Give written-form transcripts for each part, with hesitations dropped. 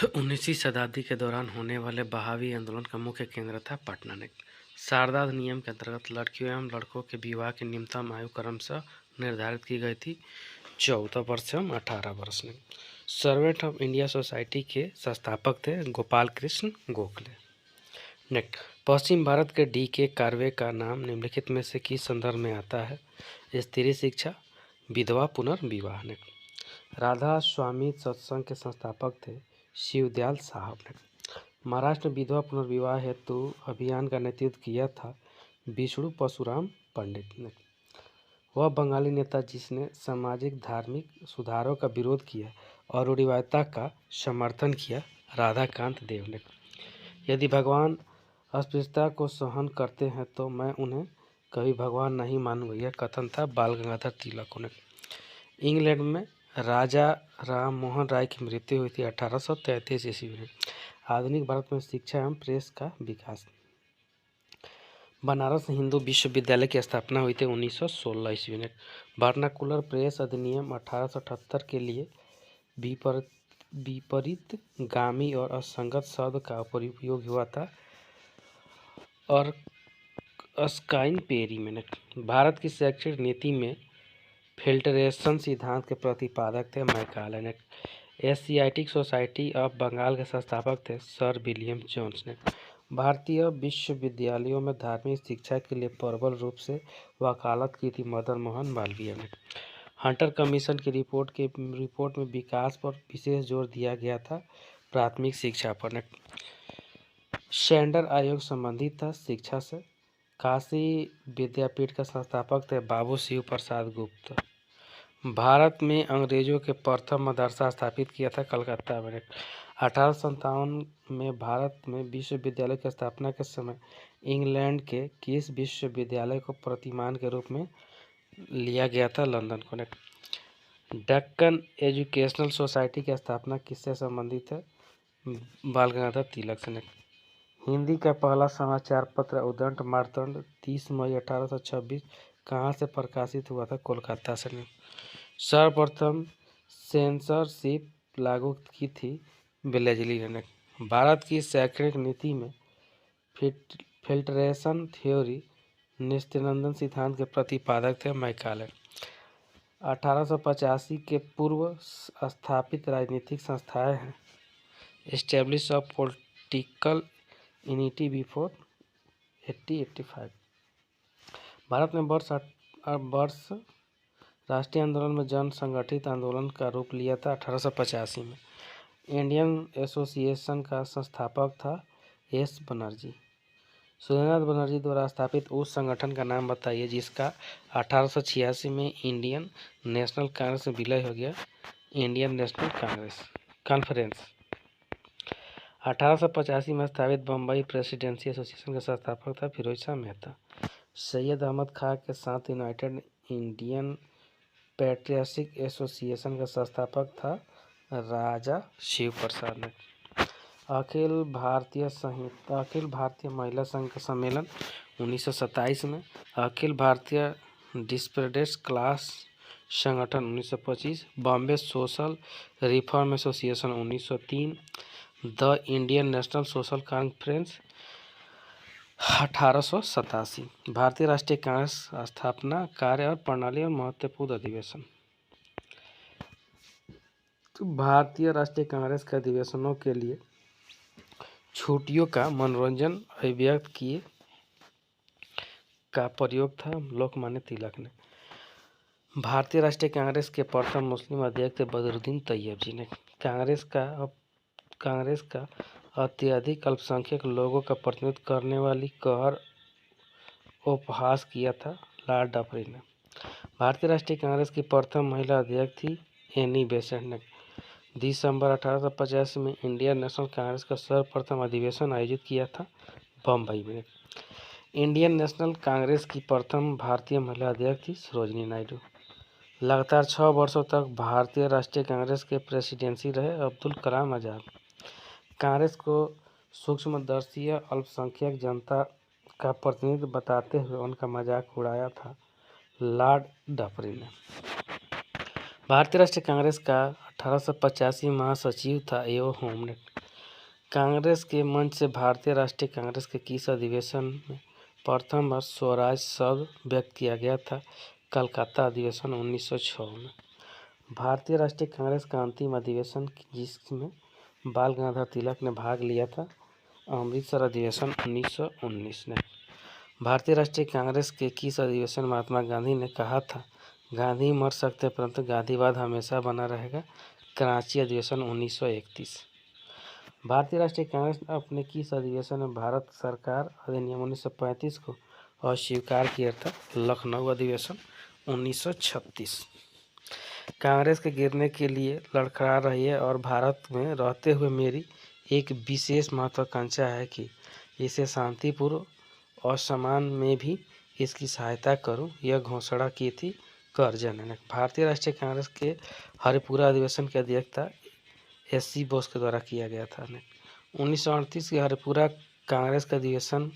19वीं शताब्दी के दौरान होने वाले बहावी आंदोलन का मुख्य केंद्र था पटना ने। शारदा अधिनियम के अंतर्गत लड़कियों एवं लड़कों के विवाह की न्यूनतम आयु क्रमशः निर्धारित की गई थी 14 वर्ष एवं 18 वर्ष ने। सर्वेंट ऑफ इंडिया सोसाइटी के संस्थापक थे गोपाल कृष्ण गोखले। नेक्स्ट, पश्चिम भारत के D.K. कार्वे का नाम निम्नलिखित में से किस संदर्भ में आता है? स्त्री शिक्षा, विधवा पुनर्विवाह। ने राधा स्वामी सत्संग के संस्थापक थे शिवदयाल साहब ने। महाराष्ट्र में विधवा पुनर्विवाह हेतु अभियान का नेतृत्व किया था विष्णु परशुराम पंडित ने। वह बंगाली नेता जिसने सामाजिक धार्मिक सुधारों का विरोध किया और रूढ़िवादिता का समर्थन किया राधाकांत देव ने। यदि भगवान अस्पृश्यता को सहन करते हैं तो मैं उन्हें कभी भगवान नहीं मानूंगा, यह कथन था बाल गंगाधर तिलक ने। इंग्लैंड में राजा राम मोहन राय की मृत्यु हुई थी 1833 ईस्वी में। आधुनिक भारत में शिक्षा एवं प्रेस का विकास। बनारस हिंदू विश्वविद्यालय की स्थापना हुई थी 1916 ईस्वी में। वर्नाकुलर प्रेस अधिनियम 1878 के लिए विपरीत गामी और असंगत शब्द का उपयोग हुआ था और अस्काइन पेरी में। भारत की शैक्षणिक नीति में फिल्टरेशन सिद्धांत के प्रतिपादक थे मैकाले ने। एशियाटिक सोसाइटी ऑफ बंगाल के संस्थापक थे सर विलियम जोन्स ने। भारतीय विश्वविद्यालयों में धार्मिक शिक्षा के लिए प्रबल रूप से वकालत की थी मदन मोहन मालवीय ने। हंटर कमीशन की रिपोर्ट में विकास पर विशेष जोर दिया गया था प्राथमिक शिक्षा पर ने। सेंडर आयोग संबंधित था शिक्षा से। काशी विद्यापीठ का संस्थापक थे बाबू शिव प्रसाद गुप्त। भारत में अंग्रेजों के प्रथम मदरसा स्थापित किया था कलकत्ता में। 1857 में भारत में विश्वविद्यालय की स्थापना के समय इंग्लैंड के किस विश्वविद्यालय को प्रतिमान के रूप में लिया गया था? लंदन को। डेक्कन एजुकेशनल सोसाइटी की स्थापना किससे संबंधित है? बाल गंगाधर तिलक से। हिंदी का पहला समाचार पत्र उदंड मार्तंड 30 मई 1826 कहाँ से प्रकाशित हुआ था? कोलकाता से। सर्वप्रथम सेंसरशिप लागू की थी वेलेस्ली ने। भारत की शैक्षणिक नीति में फिल्टरेशन थ्योरी निस्त्यंदन सिद्धांत के प्रतिपादक थे मैकाले। 1885 के पूर्व स्थापित राजनीतिक संस्थाएं हैं establish of political unity before 1885। Bharat में वर्ष राष्ट्रीय आंदोलन में जन संगठित आंदोलन का रूप लिया था 1885 में। इंडियन एसोसिएशन का संस्थापक था एस बनर्जी। सूर्यनाथ बनर्जी द्वारा स्थापित उस संगठन का नाम बताइए जिसका 1886 में इंडियन नेशनल कांग्रेस में विलय हो गया। Indian national conference. 1885 में स्थापित बम्बई प्रेसिडेंसी एसोसिएशन का संस्थापक था फिरोज शाह मेहता। सैयद अहमद खां के साथ यूनाइटेड इंडियन पैट्रियटिक एसोसिएशन का संस्थापक था राजा शिव प्रसाद ने। अखिल भारतीय महिला संघ का सम्मेलन 1927 में। अखिल भारतीय डिस्प्रेडेस क्लास संगठन 1925। Bombay social reform association 1903। The Indian national social conference 1887। भारतीय राष्ट्रीय कांग्रेस स्थापना कार्य और प्रणाली और महत्वपूर्ण अधिवेशन। तो भारतीय राष्ट्रीय कांग्रेस के अधिवेशनों के लिए छुट्टियों का मनोरंजन अभिव्यक्त किए का प्रयोग था लोकमान्य तिलक ने। भारतीय राष्ट्रीय कांग्रेस के प्रथम मुस्लिम अध्यक्ष थे बदरुद्दीन तैयब जी ने। कांग्रेस का अत्यधिक अल्पसंख्यक लोगों का प्रतिनिधित्व करने वाली कहर उपहास किया था लॉर्ड डफरिन ने। भारतीय राष्ट्रीय कांग्रेस की प्रथम महिला अध्यक्ष थी एनी बेसेंट ने। दिसंबर 1885 में इंडियन नेशनल कांग्रेस का सर्वप्रथम अधिवेशन आयोजित किया था बम्बई में। इंडियन नेशनल कांग्रेस की प्रथम भारतीय महिला अध्यक्ष थी सरोजिनी नायडू। लगातार 6 वर्षों तक भारतीय राष्ट्रीय कांग्रेस के प्रेसिडेंसी रहे अब्दुल कलाम आज़ाद। कांग्रेस को सूक्ष्मदर्शी अल्पसंख्यक जनता का प्रतिनिधित्व बताते हुए उनका मजाक उड़ाया था लॉर्ड डफरिन ने। भारतीय राष्ट्रीय कांग्रेस का 1885 महासचिव था एओ होम ने। कांग्रेस के मंच से भारतीय राष्ट्रीय कांग्रेस के किस अधिवेशन में प्रथम बार स्वराज शब्द व्यक्त किया गया था? कलकत्ता अधिवेशन 1906 में। भारतीय राष्ट्रीय कांग्रेस का अंतिम अधिवेशन जिसमें बाल गंगाधर तिलक ने भाग लिया था, अमृतसर अधिवेशन 1919 में। भारतीय राष्ट्रीय कांग्रेस के किस अधिवेशन महात्मा गांधी ने कहा था, गांधी मर सकते परंतु गांधीवाद हमेशा बना रहेगा? कराची अधिवेशन 1931। भारतीय राष्ट्रीय कांग्रेस ने अपने किस अधिवेशन में भारत सरकार अधिनियम 1935 को अस्वीकार किया था? लखनऊ अधिवेशन 1936। कांग्रेस के गिरने के लिए लड़खड़ा रही है और भारत में रहते हुए मेरी एक विशेष महत्वाकांक्षा है कि इसे शांतिपूर्व और सम्मान में भी इसकी सहायता करूं, यह घोषणा की थी करजन ने। भारतीय राष्ट्रीय कांग्रेस के हरिपुरा अधिवेशन की अध्यक्षता एस.सी. बोस के द्वारा किया गया था। 1938 के हरिपुरा कांग्रेस के अधिवेशन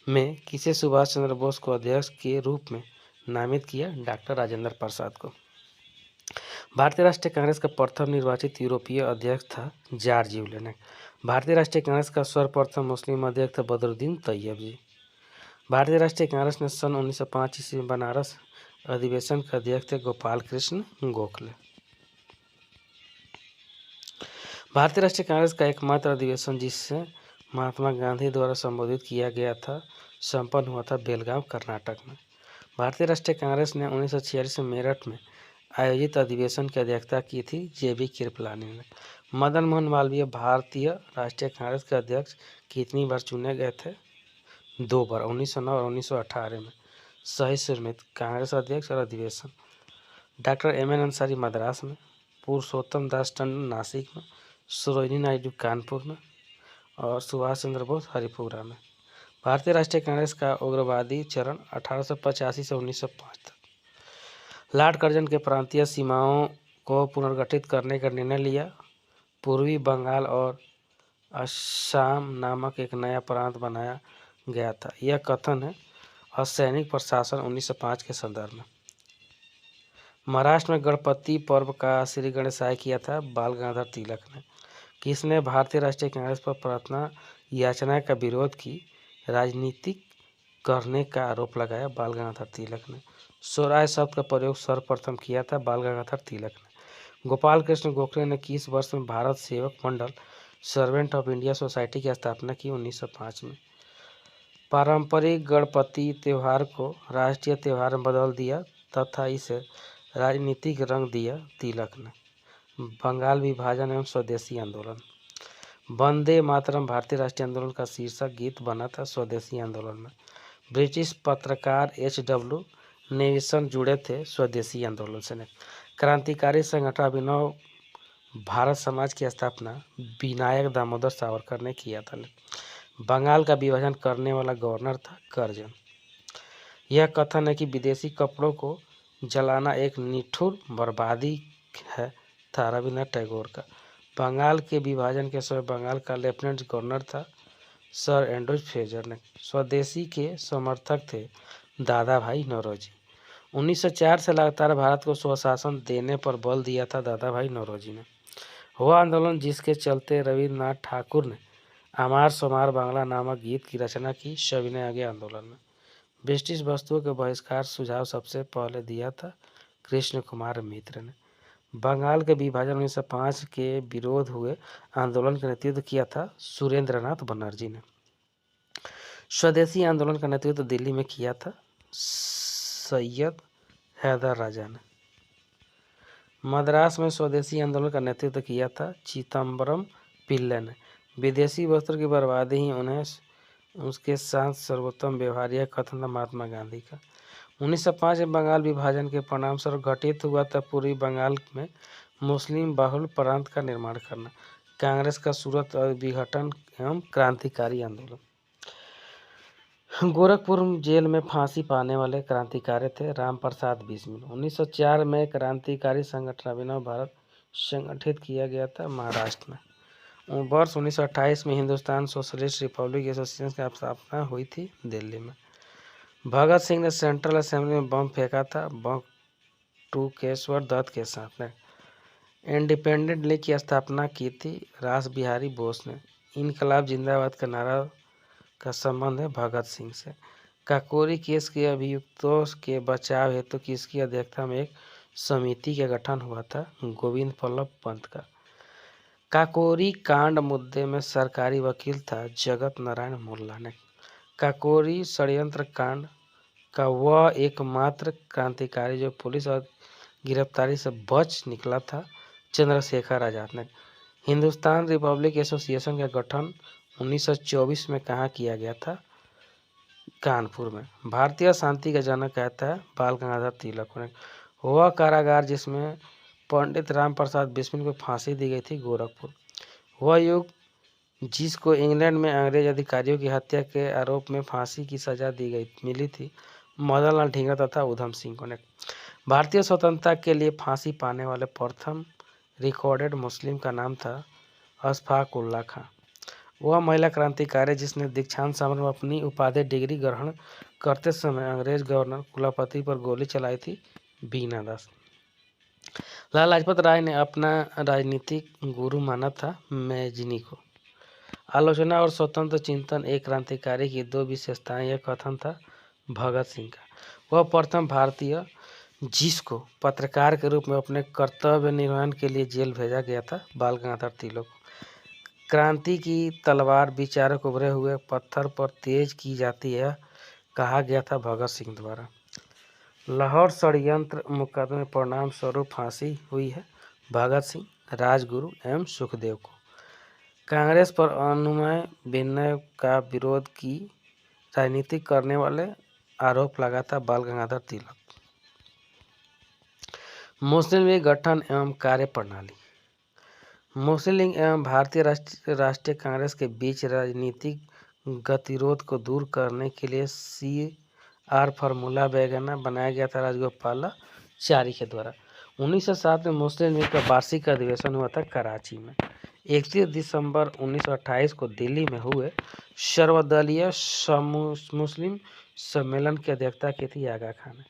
में किसे सुभाष चंद्र बोस को अध्यक्ष के रूप में नामित किया? डॉक्टर राजेंद्र प्रसाद को। भारतीय राष्ट्रीय कांग्रेस का प्रथम निर्वाचित यूरोपीय अध्यक्ष था जॉर्ज यूलेन। भारतीय राष्ट्रीय कांग्रेस का सर्वप्रथम मुस्लिम अध्यक्ष था बदरुद्दीन तैयब जी। भारतीय राष्ट्रीय कांग्रेस ने सन 1905 ईस्वी में बनारस अधिवेशन के अध्यक्ष थे गोपाल कृष्ण गोखले। भारतीय राष्ट्रीय कांग्रेस का एकमात्र अधिवेशन जिसे महात्मा गांधी द्वारा संबोधित किया गया था संपन्न हुआ था बेलगाम कर्नाटक में। भारतीय राष्ट्रीय कांग्रेस ने 1946 में मेरठ में आयोजित अधिवेशन की अध्यक्षता की थी जे.बी. कृपलानी ने। मदन मोहन मालवीय भारतीय राष्ट्रीय कांग्रेस के अध्यक्ष कितनी बार चुने गए थे? 2 बार, 1909 और 1918 में। सही सुरमित कांग्रेस अध्यक्ष और अधिवेशन डॉक्टर एम.एन. अंसारी मद्रास में, पुरुषोत्तम दास टंडन नासिक में, सरोजिनी नायडू कानपुर में और सुभाष चंद्र बोस हरिपुरा में। भारतीय राष्ट्रीय कांग्रेस का उग्रवादी चरण 1885 से 1905 तक। लॉर्ड कर्जन के प्रांतीय सीमाओं को पुनर्गठित करने का निर्णय लिया। पूर्वी बंगाल और असम नामक एक नया प्रांत बनाया गया था। यह कथन है असैनिक प्रशासन 1905 के संदर्भ में। महाराष्ट्र में गणपति पर्व का श्री गणेशाय किया था बाल गंगाधर तिलक ने। किसने भारतीय राष्ट्रीय कांग्रेस पर प्रार्थना याचना का विरोध की राजनीतिक करने का आरोप लगाया? बाल गंगाधर तिलक ने। स्वराज शब्द का प्रयोग सर्वप्रथम किया था बाल गंगाधर तिलक ने। गोपाल कृष्ण गोखले ने किस वर्ष में भारत सेवक मंडल सर्वेंट ऑफ इंडिया सोसाइटी की स्थापना की? 1905 में। पारंपरिक गणपति त्यौहार को राष्ट्रीय त्यौहार में बदल दिया तथा इसे राजनीतिक रंग दिया तिलक ने। बंगाल विभाजन एवं स्वदेशी आंदोलन। वंदे मातरम भारतीय राष्ट्रीय आंदोलन का शीर्षक गीत बना था स्वदेशी आंदोलन में। ब्रिटिश पत्रकार H.W. नेविसन जुड़े थे स्वदेशी आंदोलन से। क्रांतिकारी संगठन अभिनव भारत समाज की स्थापना विनायक दामोदर सावरकर ने किया था। बंगाल का विभाजन करने वाला गवर्नर था करजन। यह कथन है कि विदेशी कपड़ों को जलाना एक निठुर बर्बादी है था रविन्द्रनाथ टैगोर का। बंगाल के विभाजन के समय बंगाल का लेफ्टिनेंट गवर्नर था सर एंड्रूज फ्रेजर ने। स्वदेशी के समर्थक थे दादा भाई नौरोजी। 1904 से लगातार भारत को स्वशासन देने पर बल दिया था दादा भाई नौरोजी ने। हुआ आंदोलन जिसके चलते रविन्द्रनाथ ठाकुर ने अमार सोमार बांग्ला नामक गीत की रचना की सविनय आगे आंदोलन में। ब्रिटिश वस्तुओं के बहिष्कार सुझाव सबसे पहले दिया था कृष्ण कुमार मित्र ने। बंगाल के विभाजन 1905 के विरोध हुए आंदोलन का नेतृत्व किया था सुरेंद्रनाथ बनर्जी ने। स्वदेशी आंदोलन का नेतृत्व दिल्ली में किया था सैयद हैदर राजा ने। मद्रास में स्वदेशी आंदोलन का नेतृत्व किया था चिदम्बरम पिल्लै ने। विदेशी वस्त्रों की बर्बादी ही उन्हें उसके साथ सर्वोत्तम व्यवहार, यह कथन था महात्मा गांधी का। 1905 में बंगाल विभाजन के परिणामस्वरूप घटित हुआ था पूर्वी बंगाल में मुस्लिम बहुल प्रांत का निर्माण करना। कांग्रेस का सूरत विघटन एवं क्रांतिकारी आंदोलन। गोरखपुर जेल में फांसी पाने वाले क्रांतिकारी थे राम प्रसाद बिस्मिल। 1904 में क्रांतिकारी संगठन अभिनव भारत संगठित किया गया था महाराष्ट्र में। वर्ष 1928 में हिंदुस्तान सोशलिस्ट रिपब्लिक एसोसिएशन की स्थापना हुई थी दिल्ली में। भगत सिंह ने सेंट्रल असेंबली में बम फेंका था बटुकेश्वर दत्त के साथ। इंडिपेंडेंट लीग की स्थापना की थी रास बिहारी बोस ने। इनकलाब जिंदाबाद का नारा का संबंध है भगत सिंह से। काकोरी केस के अभियुक्तों के बचाव हेतु किसकी अध्यक्षता में एक समिति का गठन हुआ था? गोविंद बल्लभ पंत का। काकोरी कांड मुद्दे में सरकारी वकील था जगत नारायण मुल्ला ने। काकोरी षड्यंत्र कांड का वह एकमात्र क्रांतिकारी जो पुलिस और गिरफ्तारी से बच निकला था चंद्रशेखर आजाद ने। हिंदुस्तान रिपब्लिक एसोसिएशन का गठन 1924 में कहाँ किया गया था? कानपुर में। भारतीय शांति का जनक कहता है बाल गंगाधर तिलक ने। वह कारागार जिसमें पंडित राम प्रसाद बिस्मिल को फांसी दी गई थी गोरखपुर। वह युग जिसको इंग्लैंड में अंग्रेज अधिकारियों की हत्या के आरोप में फांसी की सजा मिली थी मदन लाल ढींगरा तथा उधम सिंह को ने। भारतीय स्वतंत्रता के लिए फांसी पाने वाले प्रथम रिकॉर्डेड मुस्लिम का नाम था अशफाक उल्लाह खां। वह महिला क्रांतिकारी जिसने दीक्षांत समारोह में अपनी उपाधि डिग्री ग्रहण करते समय अंग्रेज गवर्नर कुलपति पर गोली चलाई थी बीना दास। लाला लाजपत राय ने अपना राजनीतिक गुरु माना था मैजिनी को। आलोचना और स्वतंत्र चिंतन एक क्रांतिकारी की दो विशेषताएं, यह कथन था भगत सिंह का। वह प्रथम भारतीय जिसको पत्रकार के रूप में अपने कर्तव्य निर्वहन के लिए जेल भेजा गया था बाल गंगाधर तिलक को। क्रांति की तलवार विचारक उभरे हुए पत्थर पर तेज की जाती है कहा गया था भगत सिंह द्वारा। लाहौर षड्यंत्र मुकदमे परिणाम स्वरूप फांसी हुई है भगत सिंह, राजगुरु एवं सुखदेव को। कांग्रेस पर अनुनय विनय का विरोध की राजनीति करने वाले आरोप लगा था बाल गंगाधर तिलक। मुस्लिम लीग गठन एवं कार्य प्रणाली। मुस्लिम लीग एवं भारतीय राष्ट्रीय कांग्रेस के बीच राजनीतिक गतिरोध को दूर करने के लिए CR फार्मूला वैगना बनाया गया था राजगोपालाचारी के द्वारा। 1907 में मुस्लिम लीग का वार्षिक अधिवेशन हुआ था कराची में। 31 दिसंबर 1928 को दिल्ली में हुए सर्वदलीय मुस्लिम सम्मेलन की अध्यक्षता की थी आगा खान ने।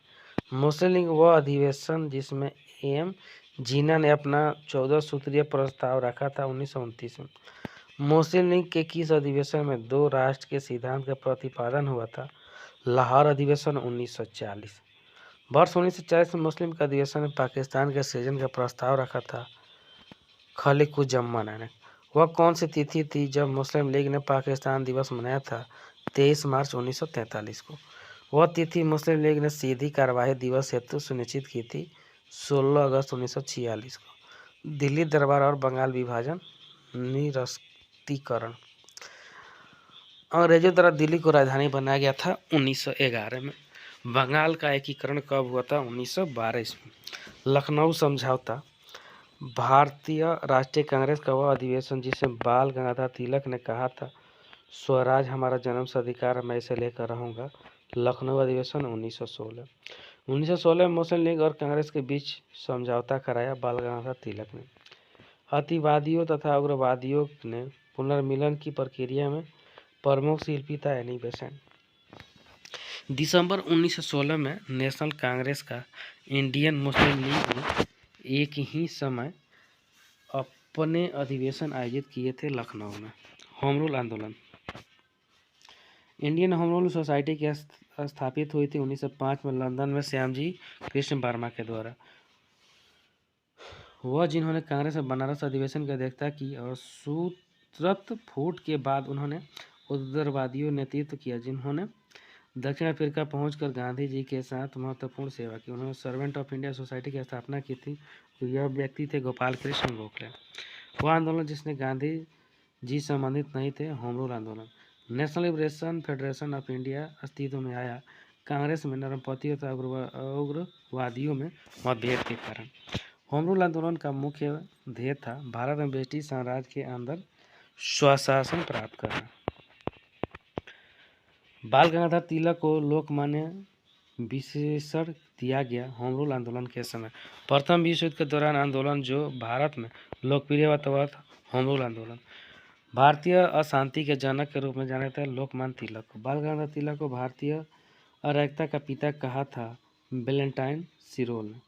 मुस्लिम लीग वह अधिवेशन जिसमें AM जिन्ना ने अपना 14 सूत्रीय प्रस्ताव रखा था 1929 में। मुस्लिम लीग के किस अधिवेशन में दो राष्ट्र के सिद्धांत का प्रतिपादन हुआ था? लाहौर अधिवेशन 1940। वर्ष 1940 में मुस्लिम के अधिवेशन में पाकिस्तान के सृजन का प्रस्ताव रखा था खलीकुज्जमान ने। वह कौन सी तिथि थी जब मुस्लिम लीग ने पाकिस्तान दिवस मनाया था? 23 मार्च 1943 को। वह तिथि मुस्लिम लीग ने सीधी कार्यवाही दिवस हेतु सुनिश्चित की थी 16 अगस्त 1946 को। दिल्ली दरबार और बंगाल विभाजन निरस्तीकरण। अंग्रेजों द्वारा दिल्ली को राजधानी बनाया गया था 1911 में। बंगाल का एकीकरण कब हुआ था? 1912 ईस्वी में। लखनऊ समझौता। भारतीय राष्ट्रीय कांग्रेस का वह अधिवेशन जिसे बाल गंगाधर तिलक ने कहा था स्वराज हमारा जन्म से अधिकार मैं इसे लेकर रहूँगा। लखनऊ अधिवेशन 1916। 1916 में मुस्लिम लीग और कांग्रेस के बीच समझौता कराया बाल गंगाधर तिलक ने। अतिवादियों तथा उग्रवादियों ने पुनर्मिलन की प्रक्रिया में प्रमुख शिल्पी था एनी बेसेंट। दिसंबर 1916 में नेशनल कांग्रेस का इंडियन मुस्लिम लीग ने एक ही समय अपने अधिवेशन आयोजित किए थे लखनऊ में। होम रूल आंदोलन। इंडियन होम रूल सोसाइटी की स्थापित हुई थी 1905 में लंदन में श्यामजी कृष्ण वर्मा के द्वारा। वह जिन्होंने कांग्रेस में बनारस अधिवेशन की अध्यक्षता की और सूरत फूट के बाद उन्होंने उदारवादियों नेतृत्व किया जिन्होंने दक्षिण अफ्रीका पहुंचकर गांधी जी के साथ महत्वपूर्ण सेवा की। उन्होंने सर्वेंट ऑफ इंडिया सोसाइटी की स्थापना की थी। यह व्यक्ति थे गोपाल कृष्ण गोखले। वह आंदोलन जिसने गांधी जी संबंधित नहीं थे होम रूल आंदोलन। National liberation federation of India अस्तित्व में आया कांग्रेस में नरमपंथियों तथा उग्रवादियों में मतभेद के कारण। होम रूल आंदोलन का मुख्य ध्येय था भारत में ब्रिटिश साम्राज्य के अंदर स्वशासन प्राप्त करना। बाल गंगाधर तिलक को लोकमान्य विशेषण दिया गया होम रूल आंदोलन के समय। प्रथम विश्व युद्ध के दौरान आंदोलन जो भारत में लोकप्रिय हुआ था होम रूल आंदोलन। भारतीय अशांति के जनक के रूप में जाने जाते हैं लोकमान्य तिलक को। बाल गंगाधर तिलक को भारतीय अराजकता का पिता कहा था वैलेंटाइन सिरोल ने।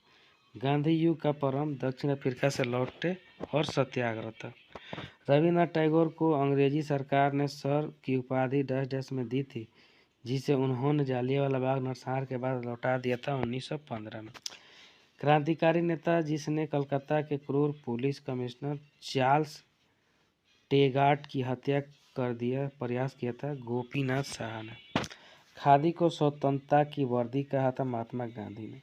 गांधी युग का प्रारंभ दक्षिण अफ्रीका से लौटे और सत्याग्रह था। रविन्द्रनाथ टैगोर को अंग्रेजी सरकार ने सर की उपाधि डैश में दी थी, जिसे उन्होंने जालियांवाला बाग नरसंहार के बाद लौटा दिया था 1915 में। क्रांतिकारी नेता जिसने कलकत्ता के क्रूर पुलिस कमिश्नर चार्ल्स टेगाट की हत्या कर दिया प्रयास किया था, गोपीनाथ साहा ने। खादी को स्वतंत्रता की वर्दी कहा था, महात्मा गांधी ने।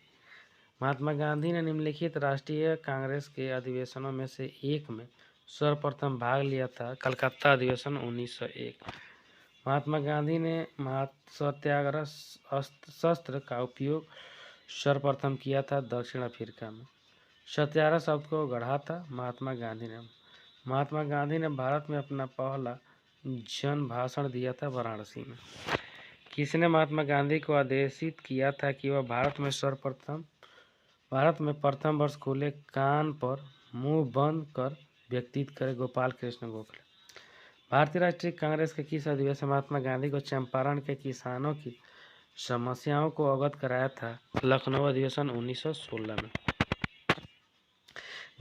महात्मा गांधी ने निम्नलिखित राष्ट्रीय कांग्रेस के अधिवेशनों में से एक में सर्वप्रथम भाग लिया था, कलकत्ता अधिवेशन 1901। महात्मा गांधी ने सत्याग्रह शस्त्र का उपयोग सर्वप्रथम किया था दक्षिण अफ्रीका में। सत्याग्रह शब्द को गढ़ा था महात्मा गांधी ने। महात्मा गांधी ने भारत में अपना पहला जन भाषण दिया था वाराणसी में। किसने महात्मा गांधी को आदेशित किया था कि वह भारत में प्रथम वर्ष खुले कान पर मुंह बंद कर व्यतीत करे? गोपाल कृष्ण गोखले। भारतीय राष्ट्रीय कांग्रेस के किस अधिवेशन महात्मा गांधी को चंपारण के किसानों की समस्याओं को अवगत कराया था? लखनऊ अधिवेशन 1916 में।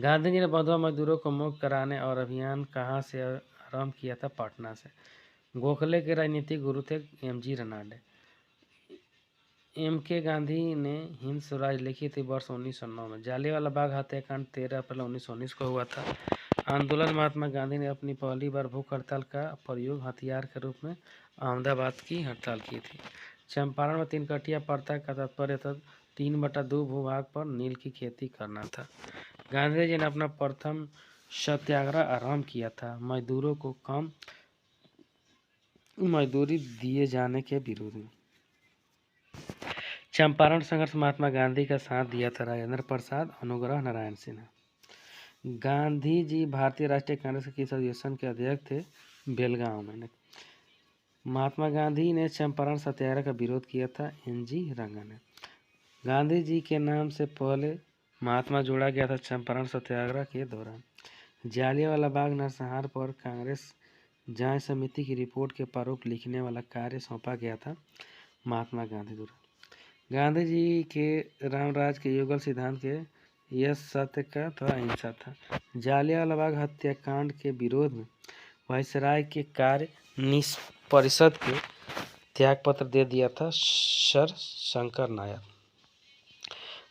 गांधी जी ने बंधुआ मजदूरों को मुक्त कराने और अभियान कहाँ से आरंभ किया था? पटना से। गोखले के राजनीतिक गुरु थे M.G. रनाडे। M.K. गांधी ने हिंद स्वराज लिखी थी वर्ष 1909 में। जालियांवाला बाग हत्याकांड 13 अप्रैल 1919 को हुआ था। आंदोलन महात्मा गांधी ने अपनी पहली बार भूख हड़ताल का प्रयोग हथियार के रूप में अहमदाबाद की हड़ताल की थी। चंपारण में 3 कटिया प्रथा का तात्पर्य था 3/2 भूभाग पर नील की खेती करना था। गांधी जी ने अपना प्रथम सत्याग्रह आरंभ किया था मजदूरों को कम मजदूरी दिए जाने के विरोध में। चंपारण संघर्ष महात्मा गांधी का साथ दिया था राजेंद्र प्रसाद, अनुग्रह नारायण सिन्हा। गांधी जी भारतीय राष्ट्रीय कांग्रेस के किस अधिवेशन के अध्यक्ष थे? बेलगांव में। महात्मा गांधी ने चंपारण सत्याग्रह का विरोध किया था N.G. रंगा ने। गांधी जी के नाम से पहले महात्मा जोड़ा गया था चंपारण सत्याग्रह के दौरान। जालियांवाला बाग नरसंहार पर कांग्रेस जांच समिति की रिपोर्ट के प्रारूप लिखने वाला कार्य सौंपा गया था महात्मा गांधी द्वारा। गांधी जी के रामराज के युगल सिद्धांत के यह सत्य का तथा अहिंसा था। जालियांवाला बाग हत्याकांड के विरोध में वायसराय के कार्य परिषद के त्यागपत्र दे दिया था सर शंकर नायर।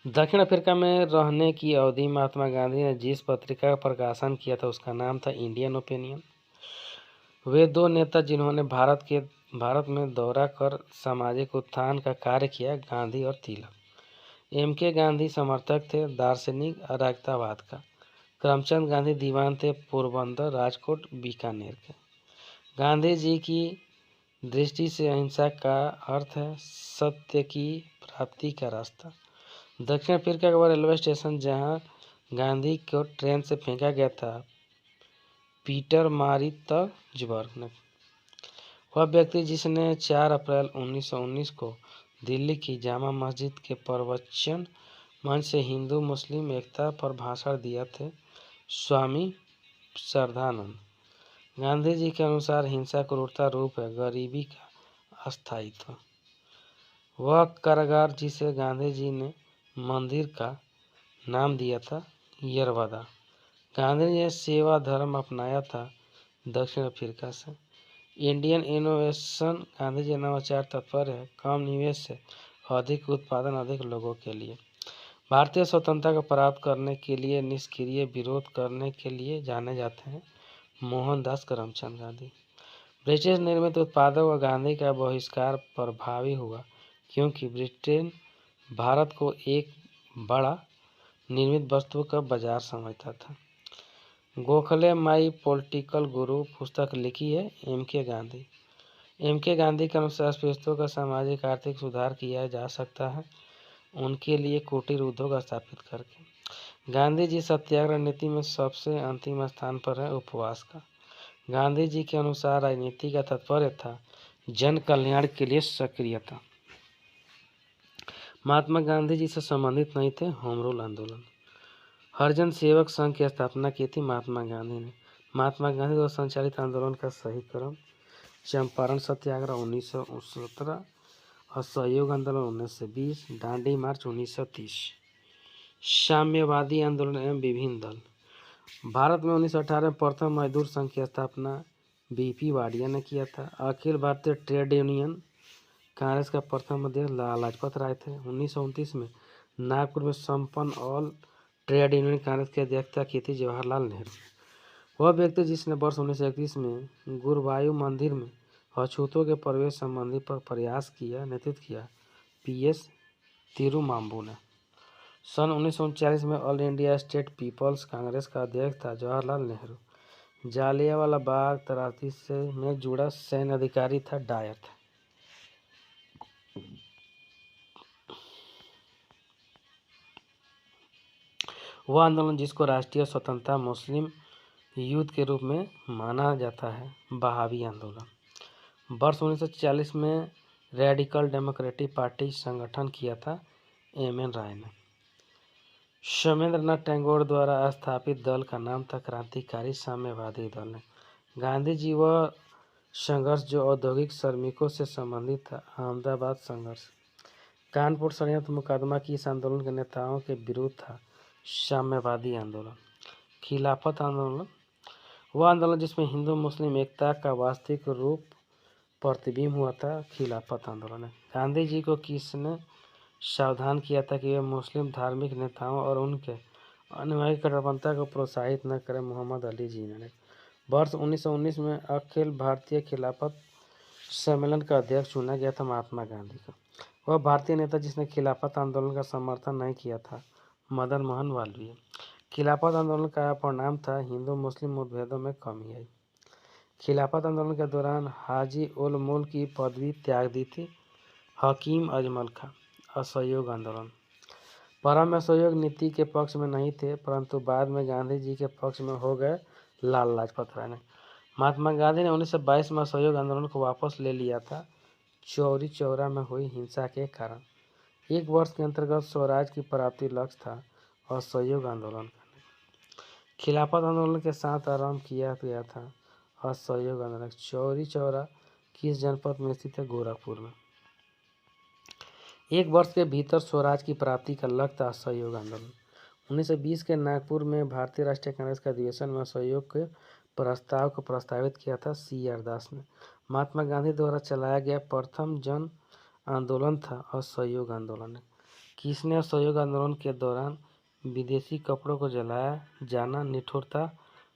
दक्षिण अफ्रीका में रहने की अवधि महात्मा गांधी ने जिस पत्रिका का प्रकाशन किया था उसका नाम था इंडियन ओपिनियन। वे 2 नेता जिन्होंने भारत में दौरा कर सामाजिक उत्थान का कार्य किया, गांधी और तिलक। M.K. गांधी समर्थक थे दार्शनिक अराजकतावाद का। करमचंद गांधी दीवान थे पोरबंदर, राजकोट, बीकानेर के। गांधी जी की दृष्टि से अहिंसा का अर्थ है सत्य की प्राप्ति का रास्ता। दक्षिण अफ्रीका का वह रेलवे स्टेशन जहां गांधी को ट्रेन से फेंका गया था पीटरमारित्जबर्ग में। वह व्यक्ति जिसने 4 अप्रैल 1919 को दिल्ली की जामा मस्जिद के प्रवचन मंच से हिंदू मुस्लिम एकता पर भाषण दिया थे स्वामी श्रद्धानंद। गांधी जी के अनुसार हिंसा क्रूरता रूप है गरीबी का अस्थायित्व। वह कारागार जिसे गांधी जी ने मंदिर का नाम दिया था यरवदा। गांधी जी ने सेवा धर्म अपनाया था दक्षिण अफ्रीका से। इंडियन इनोवेशन गांधी जी नवाचार तत्पर है कम निवेश से अधिक उत्पादन अधिक लोगों के लिए। भारतीय स्वतंत्रता को प्राप्त करने के लिए निष्क्रिय विरोध करने के लिए जाने जाते हैं मोहनदास करमचंद गांधी। ब्रिटिश निर्मित उत्पादों व गांधी का बहिष्कार प्रभावी हुआ क्योंकि ब्रिटेन भारत को एक बड़ा निर्मित वस्तु का बाजार समझता था। गोखले माई पॉलिटिकल गुरु पुस्तक लिखी है M.K. गांधी। M.K. गांधी के अनुसार स्पृश्यों का सामाजिक आर्थिक सुधार किया जा सकता है उनके लिए कुटीर उद्योग स्थापित करके। गांधी जी सत्याग्रह नीति में सबसे अंतिम स्थान पर है उपवास का। गांधी जी के अनुसार राजनीति का तात्पर्य था जन कल्याण के लिए सक्रियता। महात्मा गांधी जी से संबंधित नहीं थे होम रूल आंदोलन। हरिजन सेवक संघ की स्थापना की थी महात्मा गांधी ने। महात्मा गांधी द्वारा संचालित आंदोलन का सही क्रम चंपारण सत्याग्रह 1917, असहयोग आंदोलन 1920, दांडी मार्च 1930। साम्यवादी आंदोलन एवं विभिन्न दल। भारत में 1918 में प्रथम मजदूर संघ की स्थापना बीपी वाडिया ने किया था। अखिल भारतीय ट्रेड यूनियन कांग्रेस का प्रथम अध्यक्ष लाला लाजपत राय थे। 1929 में नागपुर में संपन्न ऑल ट्रेड यूनियन कांग्रेस की अध्यक्षता की थी जवाहरलाल नेहरू। वह व्यक्ति जिसने वर्ष 1931 में गुरुवायु मंदिर में अछूतों के प्रवेश संबंधी पर प्रयास किया नेतृत्व किया पीएस तिरुमाम्बू ने। सन 1939 में All India State People's Congress का अध्यक्ष था जवाहरलाल नेहरू। जालियांवाला बाग त्रासदी से में जुड़ा सैन्य अधिकारी था डायर था। वह आंदोलन जिसको राष्ट्रीय स्वतंत्रता मुस्लिम युद्ध के रूप में माना जाता है बहावी आंदोलन। वर्ष 1940 में रेडिकल डेमोक्रेटिक पार्टी संगठन किया था एम.एन. राय ने। शैलेंद्रनाथ टैगोर द्वारा स्थापित दल का नाम था क्रांतिकारी साम्यवादी दल। गांधी जी वह संघर्ष जो औद्योगिक श्रमिकों से संबंधित था अहमदाबाद संघर्ष। कानपुर षड्यंत्र मुकदमा की इस आंदोलन के नेताओं के विरुद्ध था साम्यवादी आंदोलन। खिलाफत आंदोलन वह आंदोलन जिसमें हिंदू मुस्लिम एकता का वास्तविक रूप प्रतिबिंब हुआ था खिलाफत आंदोलन। गांधी जी को किसने सावधान किया था कि वे मुस्लिम धार्मिक नेताओं और उनके अनुयायी कट्टरपंथी को प्रोत्साहित न करें? मोहम्मद अली जिन्ना ने। वर्ष 1919 में अखिल भारतीय खिलाफत सम्मेलन का अध्यक्ष चुना गया था महात्मा गांधी को। वह भारतीय नेता जिसने खिलाफत आंदोलन का समर्थन नहीं किया था मदन मोहन मालवीय। खिलाफत आंदोलन का परिणाम था हिंदू मुस्लिम मतभेदों में कमी आई। खिलाफत आंदोलन के दौरान हाजी उल मुल्क की पदवी त्याग दी थी हकीम अजमल खां। असहयोग आंदोलन परम में असहयोग नीति के पक्ष में नहीं थे परंतु बाद में गांधी जी के पक्ष में हो गए लाला लाजपत राय ने। महात्मा गांधी ने 1922 में असहयोग आंदोलन को वापस ले लिया था चौरी चौरा में हुई हिंसा के कारण। एक वर्ष के अंतर्गत स्वराज की प्राप्ति लक्ष्य था असहयोग आंदोलन का। खिलाफत आंदोलन के साथ आरंभ किया गया था असहयोग आंदोलन। चौरी चौरा किस जनपद में स्थित है? गोरखपुर में। एक वर्ष के भीतर स्वराज की प्राप्ति का लक्ष्य था असहयोग आंदोलन। 1920 के नागपुर में भारतीय राष्ट्रीय कांग्रेस के अधिवेशन में असहयोग के प्रस्ताव को प्रस्तावित किया था सी.आर. दास ने। महात्मा गांधी द्वारा चलाया गया प्रथम जन आंदोलन था असहयोग आंदोलन। किसने असहयोग आंदोलन के दौरान विदेशी कपड़ों को जलाया जाना निठुरता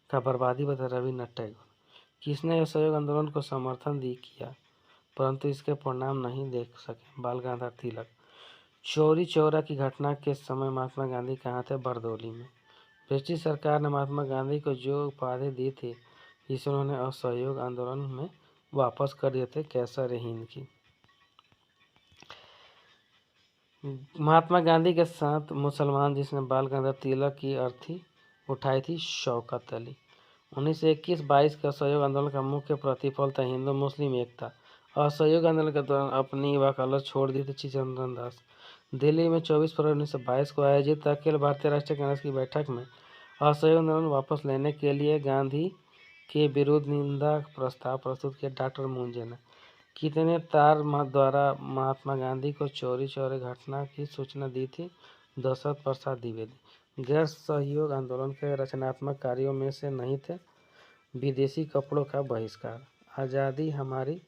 का बर्बादी बताया? रविन्द्रनाथ टैगोर। किसने असहयोग आंदोलन को समर्थन किया परंतु इसके परिणाम नहीं देख सके? बाल गंगाधर तिलक। चौरी चौरा की घटना के समय महात्मा गांधी कहाँ थे? बरदौली में। ब्रिटिश सरकार ने महात्मा गांधी को जो उपाधि दी थी जिसे उन्होंने असहयोग आंदोलन में वापस कर दिए थे कैसर हिंद की। महात्मा गांधी के साथ मुसलमान जिसने बाल गंगाधर तिलक की अर्थी उठाई थी शौकत अली। 1921-22 के असहयोग आंदोलन का मुख्य प्रतिफल था हिंदू मुस्लिम एकता। असहयोग आंदोलन के दौरान अपनी वकालत छोड़ दी थी चित्तरंजन दास। दिल्ली में 24 फरवरी 1922 को आयोजित अखिल भारतीय राष्ट्रीय कांग्रेस की बैठक में असहयोग आंदोलन वापस लेने के लिए गांधी के विरुद्ध निंदा प्रस्ताव प्रस्तुत किया डॉक्टर मुंजे ने। कितने तार द्वारा महात्मा गांधी को चौरी चौरा घटना की सूचना दी थी? दशरथ प्रसाद द्विवेदी। गैर सहयोग आंदोलन के रचनात्मक कार्यों में से नहीं थे विदेशी कपड़ों का बहिष्कार। आज़ादी हमारी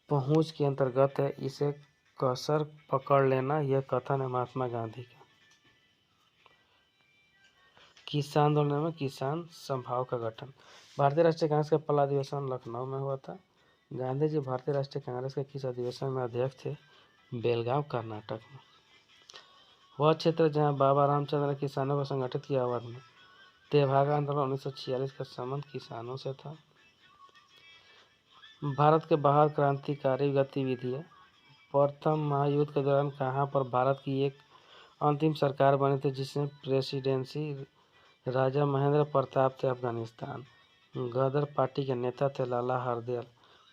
पहुंच के अंतर्गत है इसे कसर पकड़ लेना यह कथन है महात्मा गांधी का। किसान आंदोलन में किसान संभाव का गठन। भारतीय राष्ट्रीय कांग्रेस का पहला अधिवेशन लखनऊ में हुआ था। गांधी जी भारतीय राष्ट्रीय कांग्रेस के किस अधिवेशन में अध्यक्ष थे? बेलगांव कर्नाटक में। वह क्षेत्र जहां बाबा रामचंद्र ने किसानों को संगठित किया अवध में। तेभागा आंदोलन 1946 का संबंध किसानों से था। भारत के बाहर क्रांतिकारी गतिविधियां। प्रथम महायुद्ध के दौरान कहां पर भारत की एक अंतिम सरकार बनी थी जिसमें प्रेसिडेंसी राजा महेंद्र प्रताप थे? अफगानिस्तान। गदर पार्टी के नेता थे लाला हरदयाल।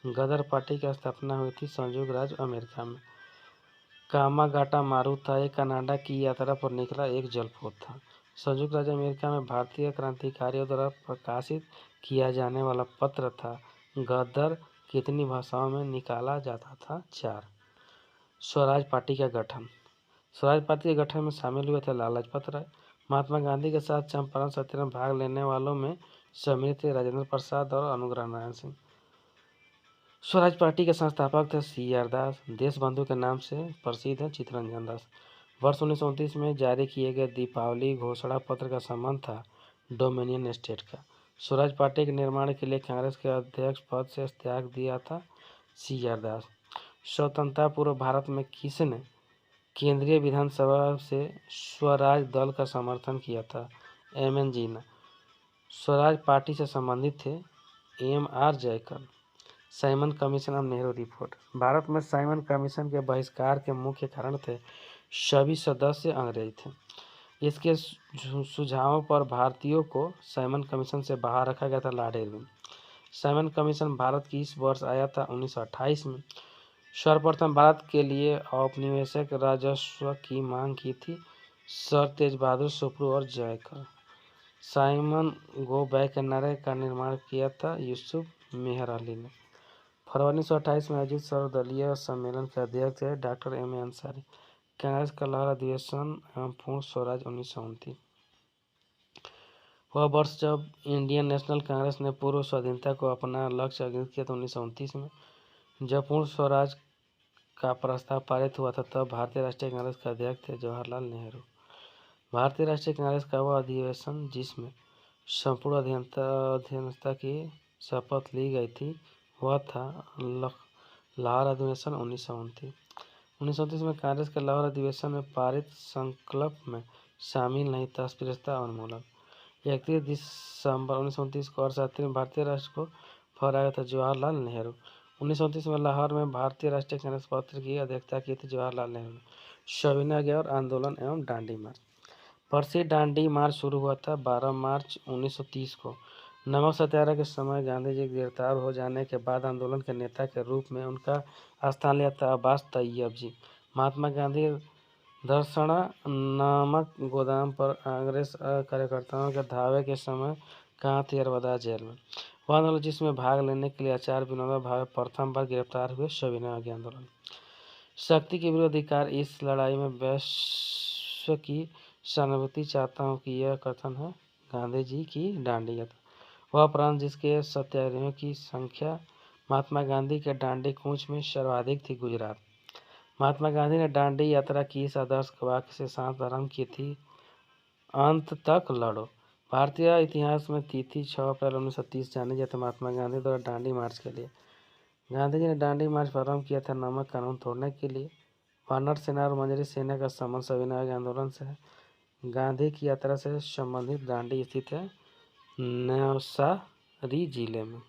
गदर पार्टी की स्थापना हुई थी संयुक्त राज्य अमेरिका में। कामागाटा मारू था एक कनाडा की यात्रा पर निकला एक जलपोत था। संयुक्त राज्य अमेरिका में भारतीय क्रांतिकारियों द्वारा प्रकाशित किया जाने वाला पत्र था गदर। कितनी भाषाओं में निकाला जाता था? 4। स्वराज पार्टी का गठन। स्वराज पार्टी के गठन में शामिल हुए थे लाला लाजपत राय। महात्मा गांधी के साथ चंपारण सत्याग्रह में भाग लेने वालों में शामिल थे राजेंद्र प्रसाद और अनुग्रह नारायण सिंह। स्वराज पार्टी के संस्थापक थे CR दास। देशबंधु के नाम से प्रसिद्ध है चित्तरंजन दास। वर्ष 1929 में जारी किए गए दीपावली घोषणा पत्र का संबंध था डोमिनियन स्टेट का। स्वराज पार्टी के निर्माण के लिए कांग्रेस के अध्यक्ष पद से त्याग दिया था CR दास। स्वतंत्रता पूर्व भारत में किसने केंद्रीय विधानसभा से स्वराज दल का समर्थन किया था? MN जीना। स्वराज पार्टी से संबंधित थे MR जयकर। साइमन कमीशन और नेहरू रिपोर्ट। भारत में साइमन कमीशन के बहिष्कार के मुख्य कारण थे सभी सदस्य अंग्रेज थे। इसके सुझावों पर भारतीयों को साइमन कमीशन से बाहर रखा गया था Lord Irwin. Simon commission Bharat की इस वर्ष आया था 1928 में। सर्वप्रथम भारत के लिए औपनिवेशिक राजस्व की मांग की थी सर तेज बहादुर सुप्रू और जयकर। साइमन गो बैक के नारे का निर्माण किया था यूसुफ मेहर अली ने। फरवरी 1928 में आयोजित सर्वदलीय सम्मेलन के अध्यक्ष थे डॉक्टर MA अंसारी। कांग्रेस का लहर अधिवेशन एवं पूर्ण स्वराज 1929। वह वर्ष जब इंडियन नेशनल कांग्रेस ने पूर्व स्वाधीनता को अपना लक्ष्य अंकित किया था 1929 में। जब पूर्ण स्वराज का प्रस्ताव पारित हुआ था तब भारतीय राष्ट्रीय कांग्रेस के अध्यक्ष थे जवाहरलाल नेहरू। भारतीय राष्ट्रीय कांग्रेस का वह अधिवेशन जिसमें संपूर्ण अधीनता की शपथ ली गई थी वह था लाहौर अधिवेशन 1929। 1929 में कांग्रेस के लाहौर अधिवेशन में पारित संकल्प में शामिल नहीं था अस्पृश्यता उन्मूलन। 31 दिसंबर 1929 को अर्थशास्त्री में भारतीय राष्ट्र को फहराया था जवाहरलाल नेहरू। 1929 में लाहौर में भारतीय राष्ट्रीय कांग्रेस पत्र की अध्यक्षता की थी जवाहरलाल नेहरू ने। सविनय अवज्ञा आंदोलन एवं दांडी मार्च। प्रसिद्ध दांडी मार्च शुरू हुआ था 12 मार्च 1930 को। नमक सत्याग्रह के समय गांधी जी गिरफ्तार हो जाने के बाद आंदोलन के नेता के रूप में उनका स्थान लिया था अब्बास तैयब जी। महात्मा गांधी धरसड़ा नामक गोदाम पर कांग्रेस कार्यकर्ताओं के धावे के समय कहाँ थे? यरवदा जेल में। वह आंदोलन जिसमें भाग लेने के लिए आचार्य विनोबा भावे प्रथम बार गिरफ्तार हुए सविनय अवज्ञा आंदोलन। शक्ति के विरुद्ध अधिकार। इस लड़ाई में विश्व की सहानुभूति चाहता हूँ कि यह कथन है गांधी जी की दांडी यात्रा। वह प्रांत जिसके सत्याग्रहियों की संख्या महात्मा गांधी के दांडी कूच में सर्वाधिक थी गुजरात। महात्मा गांधी ने दांडी यात्रा की इस आदर्श वाक्य से शांत आरंभ की थी अंत तक लड़ो। भारतीय इतिहास में तिथि 6 अप्रैल 1930 जानी जाती है महात्मा गांधी द्वारा दांडी मार्च के लिए। गांधी जी ने दांडी मार्च प्रारंभ किया था नमक कानून तोड़ने के लिए। वानर सेना और मंजरी सेना का संबंध सविनय आंदोलन से है। गांधी की यात्रा से संबंधित दांडी स्थित है नवसारी जिले में।